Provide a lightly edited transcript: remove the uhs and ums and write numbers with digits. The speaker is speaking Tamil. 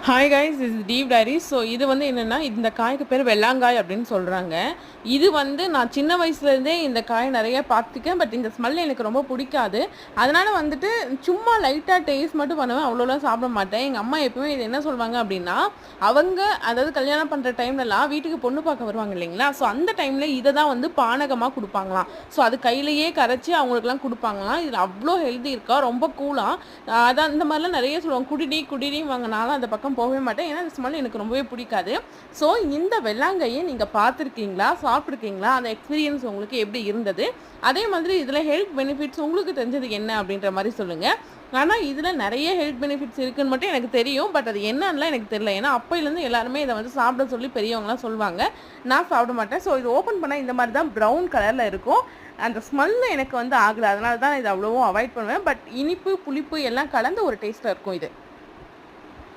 Hi guys is deep diary. So இது வந்து என்னென்னா, இந்த காய்க்கு பேர் வெள்ளாங்காய் அப்படின்னு சொல்கிறாங்க. இது வந்து நான் சின்ன வயசுலேருந்தே இந்த காய் நிறைய பார்த்துருக்கேன். பட் இந்த ஸ்மெல் எனக்கு ரொம்ப பிடிக்காது. அதனால் வந்துட்டு சும்மா லைட்டாக டேஸ்ட் மட்டும் பண்ணுவேன், அவ்வளோலாம் சாப்பிட மாட்டேன். எங்கள் அம்மா எப்பவுமே இது என்ன சொல்லுவாங்க அப்படின்னா, அவங்க அதாவது கல்யாணம் பண்ணுற டைம்லலாம் வீட்டுக்கு பொண்ணு பார்க்க வருவாங்க இல்லைங்களா, ஸோ அந்த டைமில் இதை தான் வந்து பானகமாக கொடுப்பாங்களாம். ஸோ அது கையிலேயே கரைச்சி அவங்களுக்குலாம் கொடுப்பாங்களாம். இதில் அவ்வளோ ஹெல்தி இருக்கா, ரொம்ப கூலாக. அதான் இந்த மாதிரிலாம் நிறைய சொல்லுவாங்க, குடிடியும் வாங்கினாலும் அந்த பக்கம் போகவே மாட்டேன். ஏன்னா அந்த ஸ்மெல் எனக்கு ரொம்பவே பிடிக்காது. ஸோ இந்த வெள்ளாங்கையை நீங்கள் பார்த்துருக்கீங்களா, சாப்பிட்ருக்கீங்களா, அந்த எக்ஸ்பீரியன்ஸ் உங்களுக்கு எப்படி இருந்தது? அதே மாதிரி இதில் ஹெல்த் பெனிஃபிட்ஸ் உங்களுக்கு தெரிஞ்சது என்ன அப்படின்ற மாதிரி சொல்லுங்கள். ஆனால் இதில் நிறைய ஹெல்த் பெனிஃபிட்ஸ் இருக்குதுன்னு மட்டும் எனக்கு தெரியும். பட் அது என்னன்னா எனக்கு தெரியல. ஏன்னா அப்போலேருந்து எல்லாருமே இதை வந்து சாப்பிட சொல்லி பெரியவங்களாம் சொல்லுவாங்க. நான் சாப்பிட மாட்டேன். ஸோ இது ஓப்பன் பண்ணால் இந்த மாதிரி தான் ப்ரௌன் கலரில் இருக்கும். அந்த ஸ்மெல் எனக்கு வந்து ஆகலை. அதனால தான் இதை அவ்வளோவும் அவாய்ட் பண்ணுவேன். பட் இனிப்பு புளிப்பு எல்லாம் கலந்து ஒரு டேஸ்ட்டாக இருக்கும் இது.